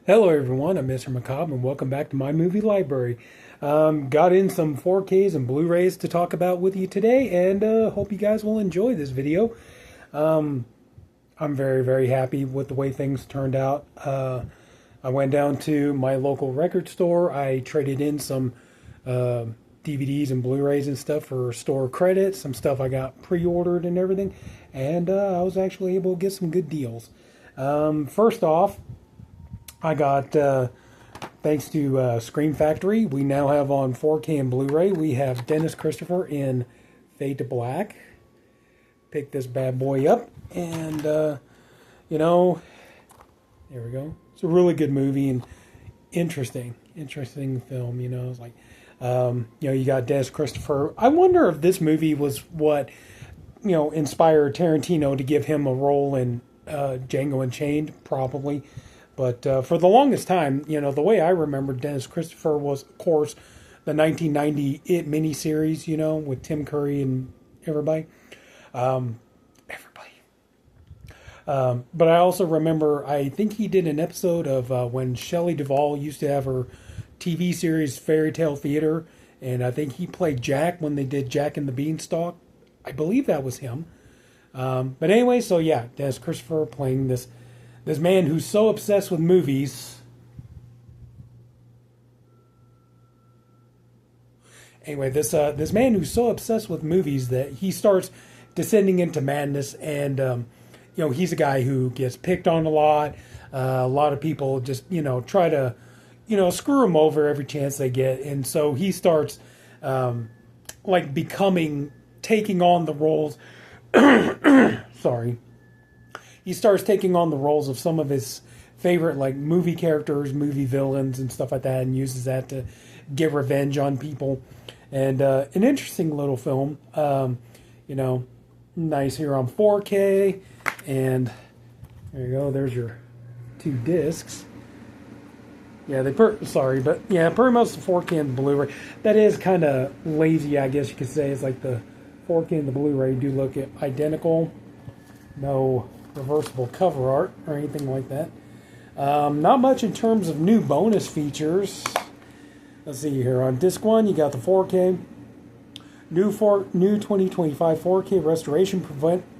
Hello everyone, I'm Mr. Macabre and welcome back to my movie library. Got in some 4Ks and Blu-rays to talk about with you today and hope you guys will enjoy this video. I'm very happy with the way things turned out. I went down to my local record store. I traded in some DVDs and Blu-rays and stuff for store credit, some stuff I got pre-ordered and everything, and I was actually able to get some good deals. First off, I got, thanks to Scream Factory, we now have on 4K and Blu-ray, we have Dennis Christopher in Fade to Black. Pick this bad boy up, and, there we go. It's a really good movie, and interesting film, It's like, you got Dennis Christopher. I wonder if this movie was what, inspired Tarantino to give him a role in Django Unchained, probably. But for the longest time, the way I remember Dennis Christopher was, of course, the 1990 It miniseries, with Tim Curry and everybody. But I also remember, I think he did an episode of when Shelley Duvall used to have her TV series Fairy Tale Theater, and I think he played Jack when they did Jack and the Beanstalk. I believe that was him. But anyway, so yeah, Dennis Christopher playing this man who's so obsessed with movies. Anyway, this man who's so obsessed with movies that he starts descending into madness, and he's a guy who gets picked on a lot. A lot of people just try to screw him over every chance they get, and so he starts taking on the roles. Sorry. He starts taking on the roles of some of his favorite movie characters, movie villains, and stuff like that, and uses that to get revenge on people. And an interesting little film, nice here on 4K, and there you go. There's your 2 discs. Yeah, pretty much the 4K and the Blu-ray. That is kind of lazy, I guess you could say. It's like the 4K and the Blu-ray do look identical. No reversible cover art or anything like that. Not much in terms of new bonus features. Let's see here. On disc 1, you got the 4K. New 2025 4K restoration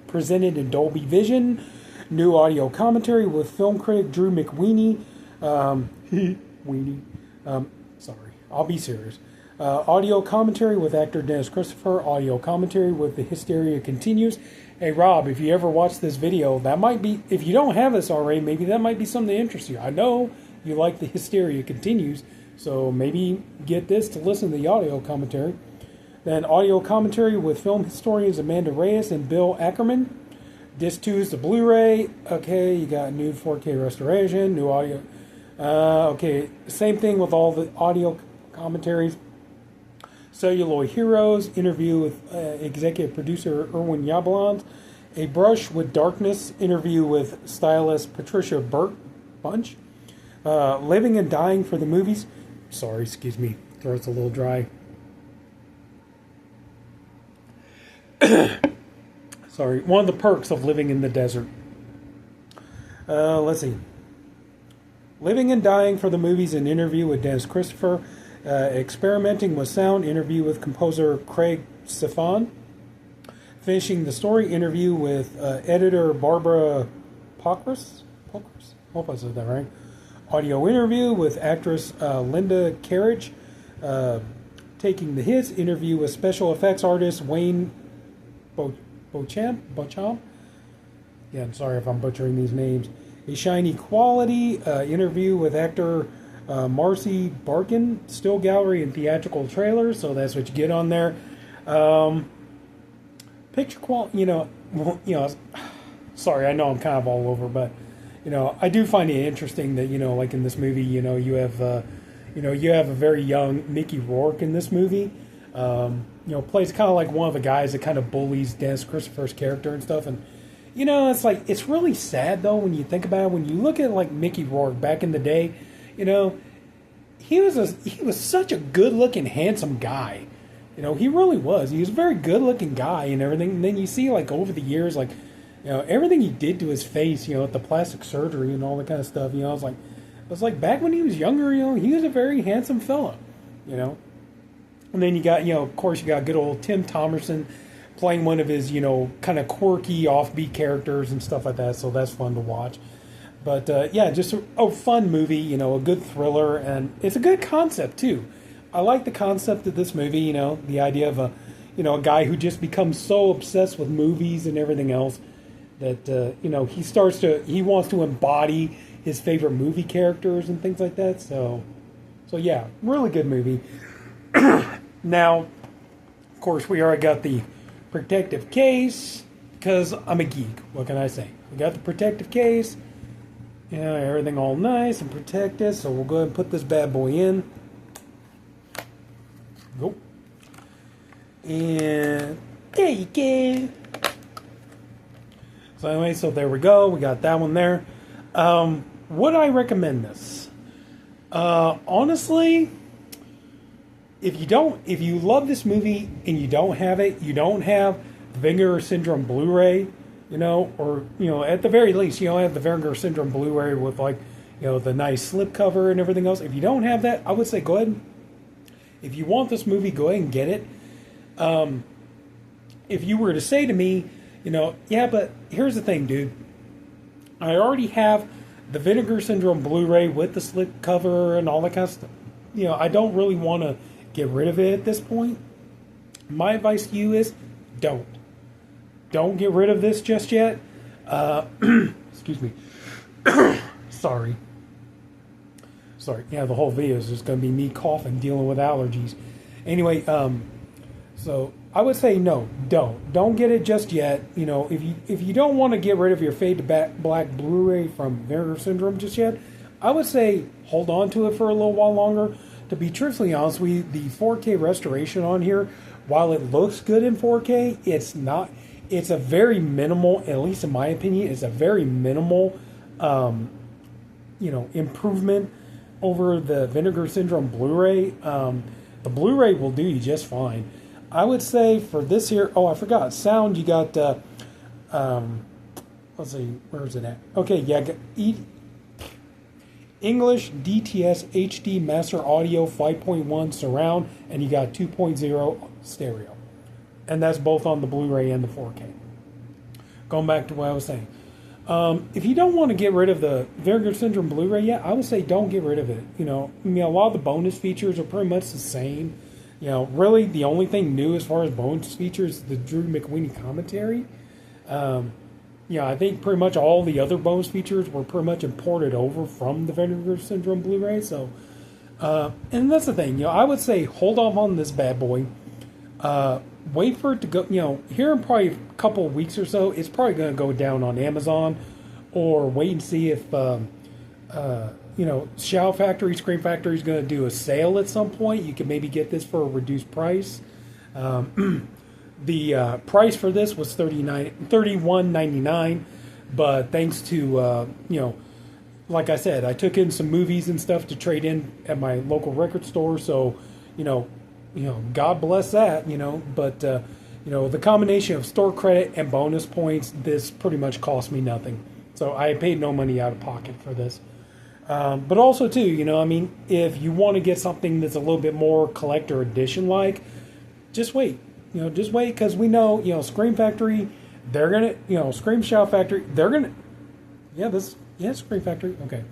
presented in Dolby Vision. New audio commentary with film critic Drew McWeeny. Sorry, I'll be serious. Audio commentary with actor Dennis Christopher. Audio commentary with The Hysteria Continues. Hey Rob, if you ever watch this video, that might be, if you don't have this already, maybe that might be something that interests you. I know you like The Hysteria Continues, so maybe get this to listen to the audio commentary. Then audio commentary with film historians Amanda Reyes and Bill Ackerman. Disc 2 is the Blu-ray. Okay, you got new 4K restoration, new audio. Okay, same thing with all the audio commentaries. Celluloid Heroes, interview with executive producer Irwin Yablans. A Brush with Darkness, interview with stylist Patricia Bunch. Living and Dying for the Movies. Sorry, excuse me, throat's a little dry. Sorry, one of the perks of living in the desert. Let's see. Living and Dying for the Movies, an interview with Dennis Christopher. Experimenting with Sound, interview with composer Craig Stefan. Finishing the Story, interview with editor Barbara Pokris. Hope I said that right. Audio interview with actress Linda Carriage. Taking the Hits, interview with special effects artist Wayne Beauchamp. Yeah, I'm sorry if I'm butchering these names. A Shiny Quality, interview with actor Marcy Barkin, still gallery and theatrical trailers, so that's what you get on there. Picture quality, sorry, I know I'm kind of all over, but I do find it interesting that like in this movie, you have a very young Mickey Rourke in this movie. Plays kind of like one of the guys that kind of bullies Dennis Christopher's character and stuff, and it's like, it's really sad though when you think about it. When you look at like Mickey Rourke back in the day, he was such a good-looking, handsome guy. He really was. He was a very good-looking guy and everything. And then you see, like, over the years, like, everything he did to his face, with the plastic surgery and all that kind of stuff. I was like, It's like back when he was younger, he was a very handsome fella, you know. And then you got, of course, you got good old Tim Thomerson playing one of his, kind of quirky, offbeat characters and stuff like that. So that's fun to watch. But yeah, just a fun movie, a good thriller, and it's a good concept too. I like the concept of this movie, the idea of a guy who just becomes so obsessed with movies and everything else that he wants to embody his favorite movie characters and things like that. So yeah, really good movie. Now, of course, we already got the protective case because I'm a geek. What can I say? We got the protective case. Everything all nice and protected. So we'll go ahead and put this bad boy in. Go. And there you go. So anyway, so there we go. We got that one there. Would I recommend this? Honestly, if you love this movie and you don't have Ventura Syndrome Blu-ray, or at the very least, have the Ventura Syndrome Blu-ray with the nice slipcover and everything else. If you don't have that, I would say go ahead. If you want this movie, go ahead and get it. If you were to say to me, yeah, but here's the thing, dude. I already have the Ventura Syndrome Blu-ray with the slipcover and all that kind of stuff. I don't really want to get rid of it at this point. My advice to you is don't get rid of this just yet. Excuse me. Sorry. Yeah, the whole video is just going to be me coughing, dealing with allergies. Anyway, so I would say no, don't get it just yet. If you don't want to get rid of your Fade to Black Blu-ray from Ventura Syndrome just yet, I would say hold on to it for a little while longer. To be truthfully honest with you, the 4K restoration on here, while it looks good in 4K, it's not. It's a very minimal, at least in my opinion, it's a very minimal, improvement over the Ventura Syndrome Blu-ray. The Blu-ray will do you just fine. I would say for this here, oh, I forgot. Sound, you got, let's see, where is it at? Okay, yeah, English DTS HD Master Audio 5.1 Surround, and you got 2.0 stereo. And that's both on the Blu-ray and the 4K. Going back to what I was saying. If you don't want to get rid of the Ventura Syndrome Blu-ray yet, I would say don't get rid of it. A lot of the bonus features are pretty much the same. Really the only thing new as far as bonus features is the Drew McWeeny commentary. I think pretty much all the other bonus features were pretty much imported over from the Ventura Syndrome Blu-ray. So, and that's the thing. I would say hold off on this bad boy. Wait for it to go, here in probably a couple of weeks or so, it's probably going to go down on Amazon, or wait and see if, Shout Factory, Scream Factory is going to do a sale at some point. You can maybe get this for a reduced price. The price for this was $31.99, but thanks to, like I said, I took in some movies and stuff to trade in at my local record store, so, God bless that, but, the combination of store credit and bonus points, this pretty much cost me nothing. So I paid no money out of pocket for this. But also, too, if you want to get something that's a little bit more collector edition-like, just wait. Just wait, because we know, Scream Factory, they're going to, Scream Shout Factory, they're going to, Scream Factory, okay.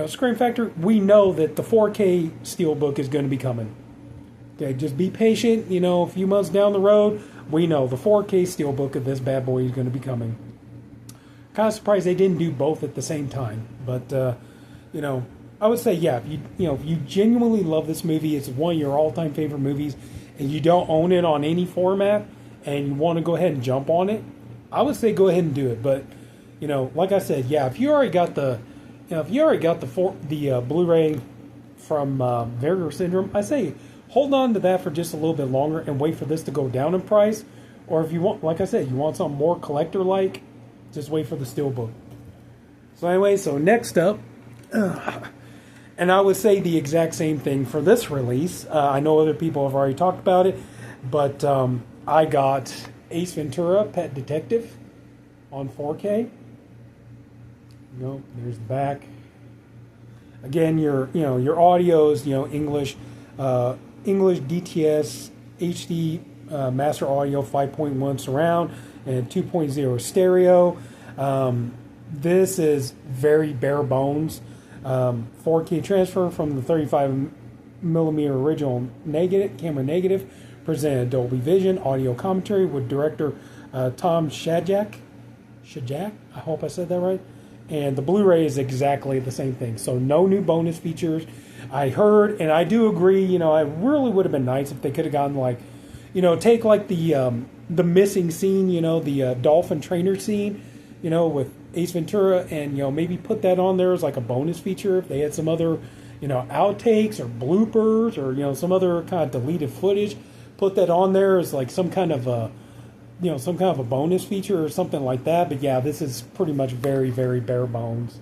Scream Factory, we know that the 4K Steelbook is going to be coming. Okay, just be patient. A few months down the road, we know the 4K Steelbook of this bad boy is going to be coming. Kind of surprised they didn't do both at the same time. But, I would say, yeah, if you genuinely love this movie, it's one of your all-time favorite movies, and you don't own it on any format, and you want to go ahead and jump on it, I would say go ahead and do it. But, like I said, yeah, if you already got the Blu-ray from Ventura Syndrome, I say hold on to that for just a little bit longer and wait for this to go down in price. Or if you want, like I said, you want something more collector-like, just wait for the Steelbook. So anyway, so next up, and I would say the exact same thing for this release. I know other people have already talked about it, but I got Ace Ventura, Pet Detective on 4K. There's the back. Again, your audio is English, English DTS HD master audio 5.1 surround and 2.0 stereo. This is very bare bones. 4K transfer from the 35 millimeter original camera negative. Presented Dolby Vision audio commentary with director Tom Shadyac. I hope I said that right. And the Blu-ray is exactly the same thing. So no new bonus features. I heard, and I do agree. I really would have been nice if they could have gotten like, take like the missing scene. The dolphin trainer scene. With Ace Ventura, and maybe put that on there as like a bonus feature if they had some other, outtakes or bloopers or some other kind of deleted footage. Put that on there as like some kind of a bonus feature or something like that. But yeah, this is pretty much very, very bare bones.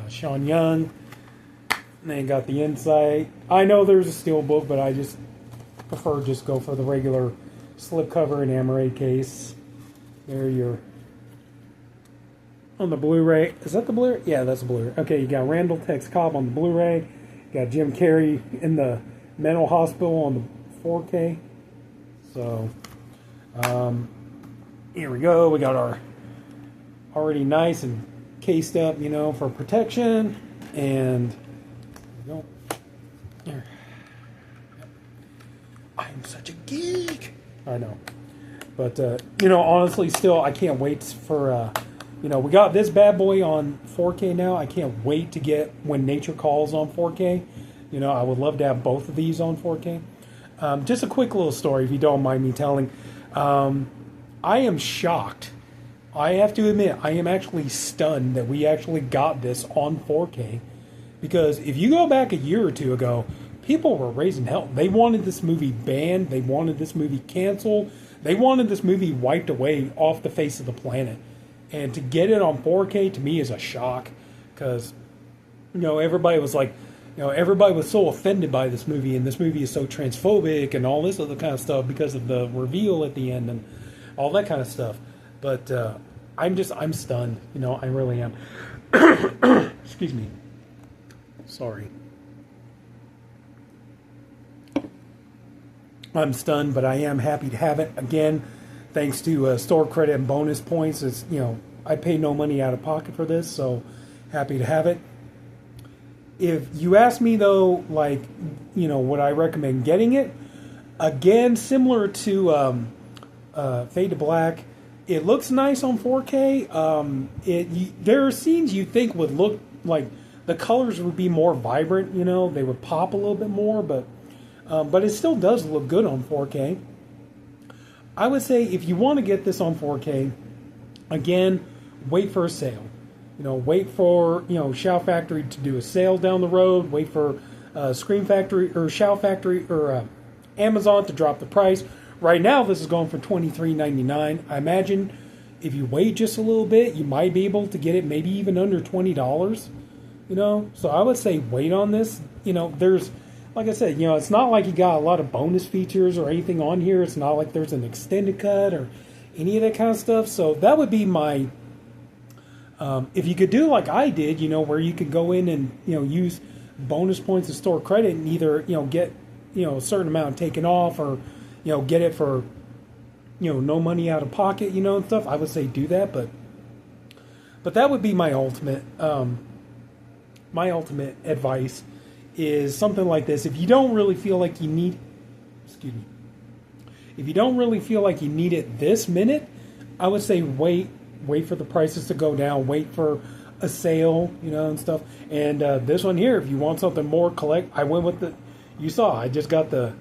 Sean Young. And then got the Insight. I know there's a steelbook, but I just prefer just go for the regular slipcover and amaret case. There you're on the Blu-ray. Is that the Blu-ray? Yeah, that's the Blu-ray. Okay, you got Randall Tex Cobb on the Blu-ray. You got Jim Carrey in the mental hospital on the 4K. So, here we go. We got our already nice and cased up, for protection. And there we go. Here. I'm such a geek. I know. But, honestly, still, I can't wait for, we got this bad boy on 4K now. I can't wait to get When Nature Calls on 4K. I would love to have both of these on 4K. Just a quick little story, if you don't mind me telling. I am shocked. I have to admit, I am actually stunned that we actually got this on 4K. Because if you go back a year or two ago, people were raising hell. They wanted this movie banned. They wanted this movie canceled. They wanted this movie wiped away off the face of the planet. And to get it on 4K, to me, is a shock. Because, everybody was like, everybody was so offended by this movie. And this movie is so transphobic and all this other kind of stuff because of the reveal at the end and all that kind of stuff. But I'm stunned. I really am. Excuse me. Sorry. I'm stunned, but I am happy to have it. Again, thanks to store credit and bonus points. It's, I pay no money out of pocket for this, so happy to have it. If you ask me, though, like, would I recommend getting it? Again, similar to Fade to Black, it looks nice on 4K. There are scenes you think would look like the colors would be more vibrant, they would pop a little bit more, but it still does look good on 4K. I would say if you want to get this on 4K, again, wait for a sale. Wait for, Shout Factory to do a sale down the road. Wait for Scream Factory or Shout Factory or Amazon to drop the price. Right now, this is going for $23.99. I imagine if you wait just a little bit, you might be able to get it maybe even under $20. So I would say wait on this. There's, like I said, it's not like you got a lot of bonus features or anything on here. It's not like there's an extended cut or any of that kind of stuff. So that would be my, if you could do like I did, where you could go in and, use bonus points and store credit and either, get, a certain amount taken off or, get it for, no money out of pocket, and stuff. I would say do that, but that would be my ultimate advice is something like this. If you don't really feel like you need, if you don't really feel like you need it this minute, I would say wait for the prices to go down, wait for a sale, and stuff. And this one here, if you want something more I went with I just got the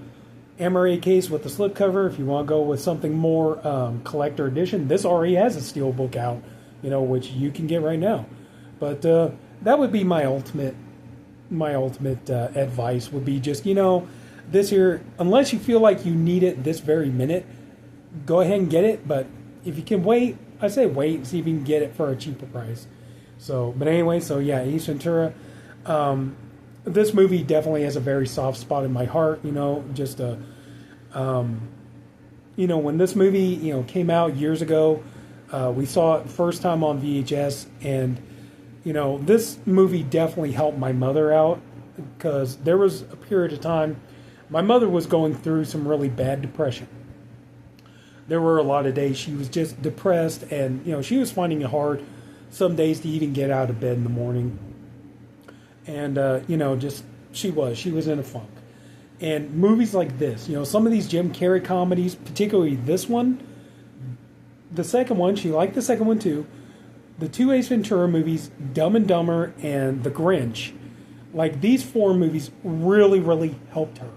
amaret case with the slipcover. If you want to go with something more collector edition, this already has a steelbook out, which you can get right now. But that would be my ultimate advice would be just, this here, unless you feel like you need it this very minute, go ahead and get it. But if you can wait, I say wait and see if you can get it for a cheaper price. So, but anyway, so yeah, Ace Ventura. This movie definitely has a very soft spot in my heart, just when this movie, came out years ago, we saw it first time on VHS, and you know, this movie definitely helped my mother out, because there was a period of time my mother was going through some really bad depression. There were a lot of days she was just depressed, and you know, she was finding it hard some days to even get out of bed in the morning. And you know, just she was in a funk. And movies like this, you know, some of these Jim Carrey comedies, particularly this one, the second one, she liked the second one too. The two Ace Ventura movies, Dumb and Dumber and The Grinch, like these four movies really, really helped her.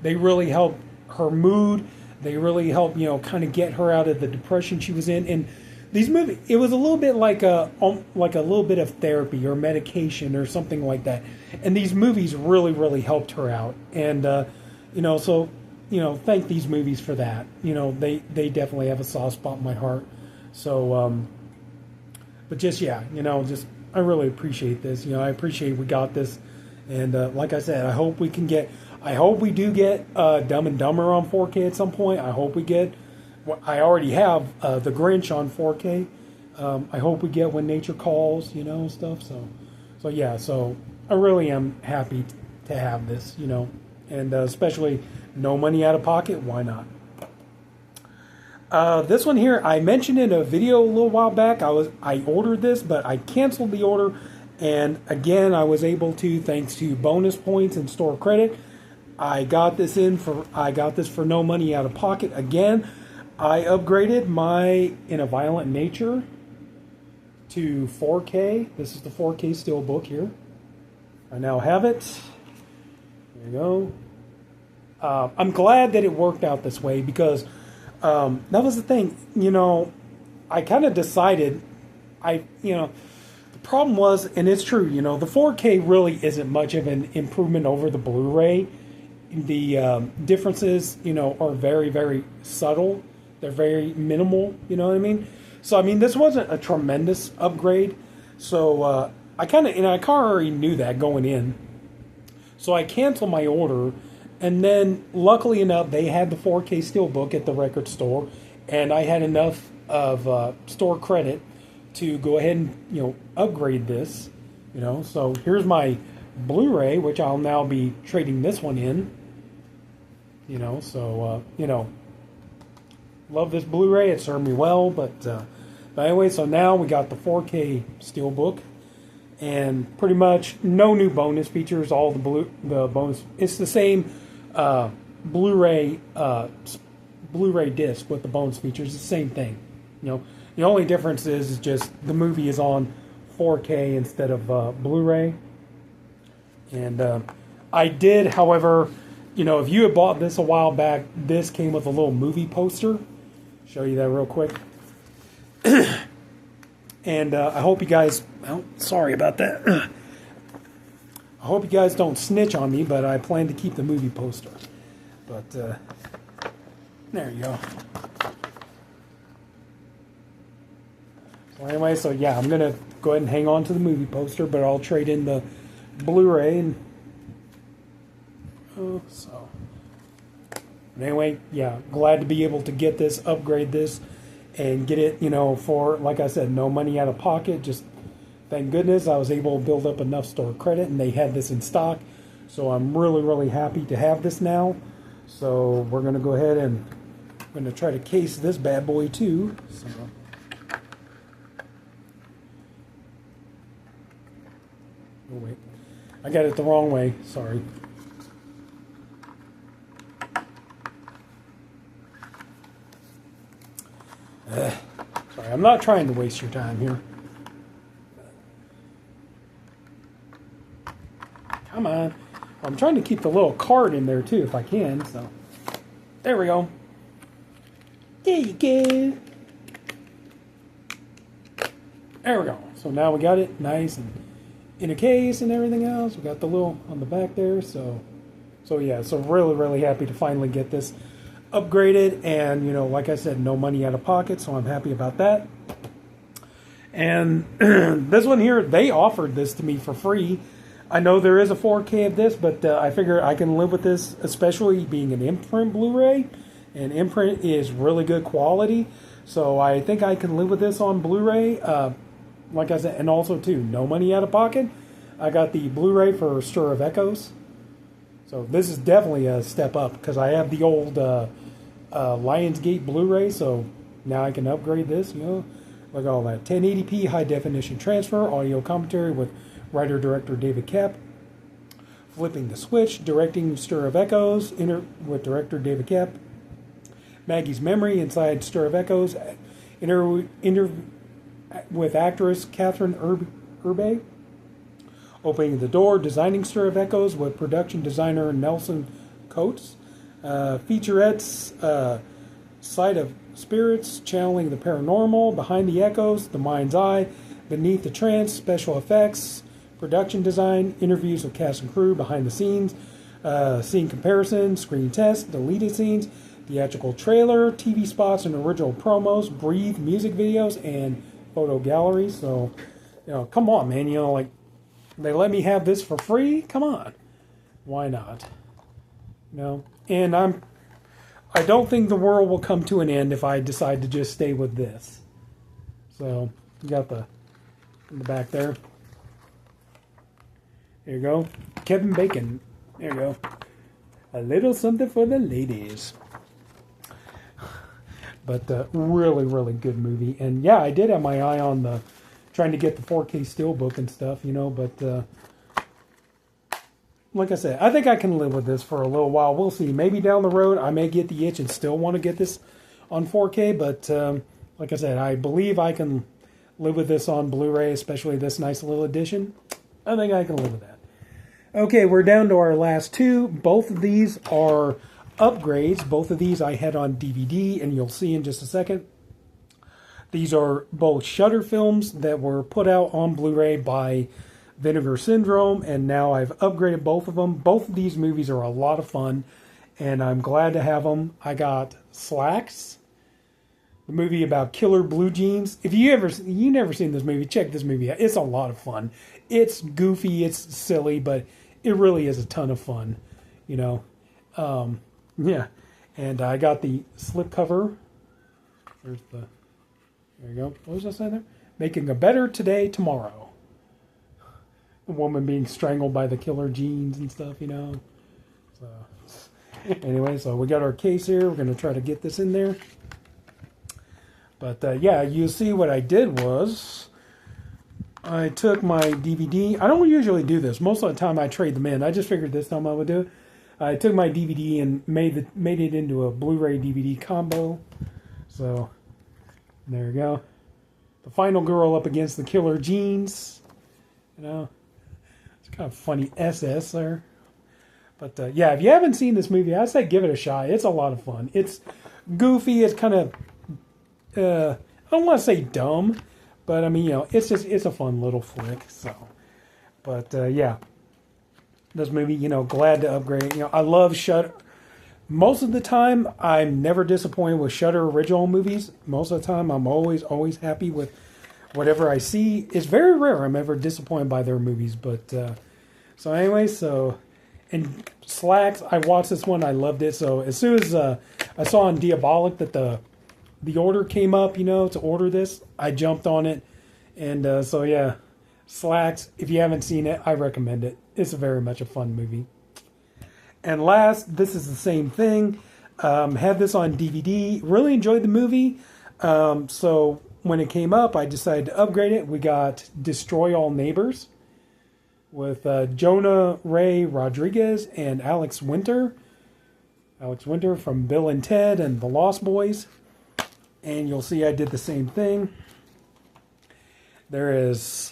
They really helped her mood. They really helped, you know, kind of get her out of the depression she was in. And these movies, it was a little bit like a little bit of therapy or medication or something like that. And these movies really, really helped her out. And you know, so you know, thank these movies for that. You know, they definitely have a soft spot in my heart. So, but just yeah, you know, just I really appreciate this. You know, I appreciate we got this. And like I said, I hope we do get Dumb and Dumber on 4K at some point. I hope we get. I already have The Grinch on 4K. I hope we get When Nature Calls, you know, stuff. So yeah. So I really am happy to have this, you know, and especially no money out of pocket. Why not? This one here, I mentioned in a video a little while back. I ordered this, but I canceled the order. And again, I was able to, thanks to bonus points and store credit, I got this for no money out of pocket. Again, I upgraded my In a Violent Nature to 4K. This is the 4K Steelbook here. I now have it. There you go. I'm glad that it worked out this way, because that was the thing. You know, I kind of decided, the problem was, and it's true, you know, the 4K really isn't much of an improvement over the Blu-ray. The differences, you know, are very, very subtle. They're very minimal, you know what I mean? So, I mean, this wasn't a tremendous upgrade. So, I already knew that going in. So, I canceled my order. And then, luckily enough, they had the 4K Steelbook at the record store. And I had enough of store credit to go ahead and, you know, upgrade this. You know, so here's my Blu-ray, which I'll now be trading this one in. You know, so, you know, love this Blu-ray. It served me well. But anyway, so now we got the 4K Steelbook. And pretty much no new bonus features. All the bonus, it's the same Blu-ray disc with the bonus features. It's the same thing. You know, the only difference is just the movie is on 4K instead of Blu-ray. And I did, however, you know, if you had bought this a while back, this came with a little movie poster. Show you that real quick. And I hope you guys, well, sorry about that. I hope you guys don't snitch on me, but I plan to keep the movie poster. But there you go. So anyway, so yeah, I'm going to go ahead and hang on to the movie poster, but I'll trade in the Blu-ray. And so anyway, yeah, glad to be able to get this, upgrade this, and get it, you know, for, like I said, no money out of pocket. Just thank goodness I was able to build up enough store credit, and they had this in stock. So I'm really, really happy to have this now. So we're going to go ahead and I'm going to try to case this bad boy too. So, oh wait, I got it the wrong way. Sorry. Sorry, I'm not trying to waste your time here. Come on. I'm trying to keep the little card in there too if I can. So there we go. There you go. There we go. So now we got it nice and in a case and everything else. We got the little on the back there. So yeah, so really, really happy to finally get this upgraded, and you know, like I said, no money out of pocket, so I'm happy about that. And this one here, they offered this to me for free. I know there is a 4K of this, but I figure I can live with this, especially being an imprint Blu-ray, and imprint is really good quality, so I think I can live with this on Blu-ray. You like I said, and also too, no money out of pocket. I got the Blu-ray for Stir of Echoes. So this is definitely a step up because I have the old Lionsgate Blu-ray, so now I can upgrade this, you know. Look at all that. 1080p high definition transfer, audio commentary with writer-director David Koepp. Flipping the Switch, directing Stir of Echoes, with director David Koepp. Maggie's Memory inside Stir of Echoes, interview with actress Catherine Urbe. Opening the Door, designing Stir of Echoes with production designer Nelson Coates. Featurettes, Sight of Spirits, channeling the paranormal, Behind the Echoes, The Mind's Eye, Beneath the Trance, special effects, production design, interviews with cast and crew, behind the scenes, scene comparison, screen test, deleted scenes, theatrical trailer, TV spots and original promos, Breathe music videos, and photo galleries. So, you know, come on, man. You know, like, they let me have this for free? Come on. Why not? You know, and I don't think the world will come to an end if I decide to just stay with this. So, you got in the back there. There you go. Kevin Bacon. There you go. A little something for the ladies. But really, really good movie. And yeah, I did have my eye on trying to get the 4K Steelbook and stuff, you know, but like I said, I think I can live with this for a little while. We'll see. Maybe down the road I may get the itch and still want to get this on 4K, but like I said, I believe I can live with this on Blu-ray, especially this nice little edition. I think I can live with that. Okay, we're down to our last two. Both of these are upgrades. Both of these I had on DVD, and you'll see in just a second. These are both Shudder films that were put out on Blu-ray by Vinegar Syndrome, and now I've upgraded both of them. Both of these movies are a lot of fun, and I'm glad to have them. I got Slacks, the movie about killer blue jeans. If you never seen this movie, check this movie out. It's a lot of fun. It's goofy, it's silly, but it really is a ton of fun, you know. Yeah, and I got the slipcover. There you go. What was I saying there? Making a better today, tomorrow. The woman being strangled by the killer jeans and stuff, you know. So, anyway, so we got our case here. We're going to try to get this in there. But, yeah, you see what I did was I took my DVD. I don't usually do this. Most of the time I trade them in. I just figured this time I would do it. I took my DVD and made it into a Blu-ray DVD combo. So, there you go. The final girl up against the killer jeans. You know, it's kind of funny SS there. But, yeah, if you haven't seen this movie, I'd say give it a shot. It's a lot of fun. It's goofy. It's kind of, I don't want to say dumb, but, I mean, you know, it's a fun little flick. So, but, yeah. This movie, you know, glad to upgrade. You know, I love Shudder. Most of the time, I'm never disappointed with Shudder original movies. Most of the time, I'm always happy with whatever I see. It's very rare I'm ever disappointed by their movies. But, so anyway, and Slacks, I watched this one. I loved it. So as soon as I saw on Diabolic that the order came up, you know, to order this, I jumped on it. And so, yeah, Slacks, if you haven't seen it, I recommend it. It's very much a fun movie. And last, this is the same thing. Had this on DVD. Really enjoyed the movie. So when it came up, I decided to upgrade it. We got Destroy All Neighbors with Jonah Ray Rodriguez and Alex Winter. Alex Winter from Bill and Ted and The Lost Boys. And you'll see I did the same thing. There is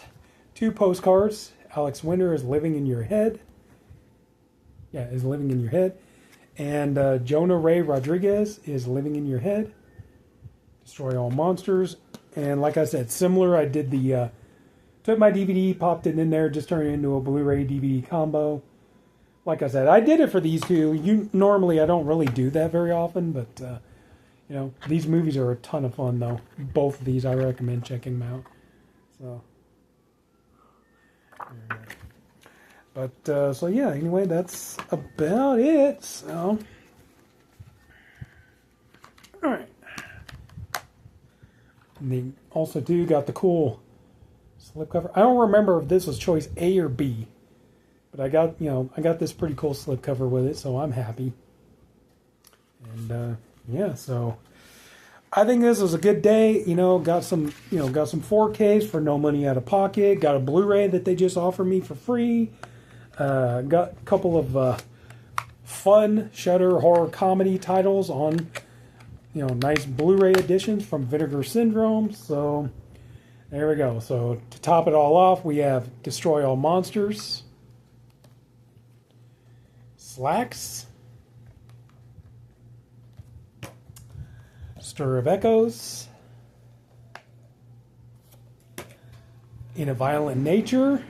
2 postcards. Alex Winter is Living in Your Head. Yeah, is Living in Your Head. And Jonah Ray Rodriguez is Living in Your Head. Destroy All Monsters. And like I said, similar, I did took my DVD, popped it in there, just turned it into a Blu-ray DVD combo. Like I said, I did it for these two. Normally, I don't really do that very often, but, you know, these movies are a ton of fun, though. Both of these, I recommend checking them out. So, but, so yeah, anyway, that's about it, so. Alright. And they also, too, got the cool Slipcover. I don't remember if this was choice A or B, but I got this pretty cool slipcover with it, so I'm happy. And yeah, so I think this was a good day. Got some 4Ks for no money out of pocket. Got a Blu-ray that they just offered me for free. Got a couple of fun Shudder horror comedy titles on nice Blu-ray editions from Vinegar Syndrome. So there we go. So to top it all off, we have Destroy All Monsters, Slacks, Stir of Echoes, In a Violent Nature,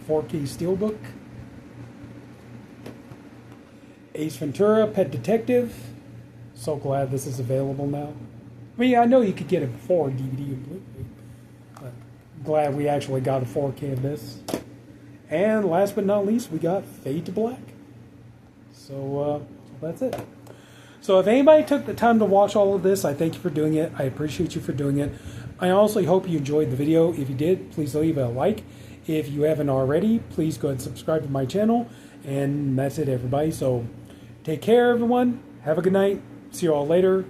4K Steelbook, Ace Ventura, Pet Detective. So glad this is available now. I mean, I know you could get it before DVD and Blu-ray, but glad we actually got a 4K of this. And last but not least, we got Fade to Black. So that's it. So if anybody took the time to watch all of this, I thank you for doing it. I appreciate you for doing it. I honestly hope you enjoyed the video. If you did, please leave a like. If you haven't already, please go ahead and subscribe to my channel. And that's it, everybody. So take care, everyone. Have a good night. See you all later.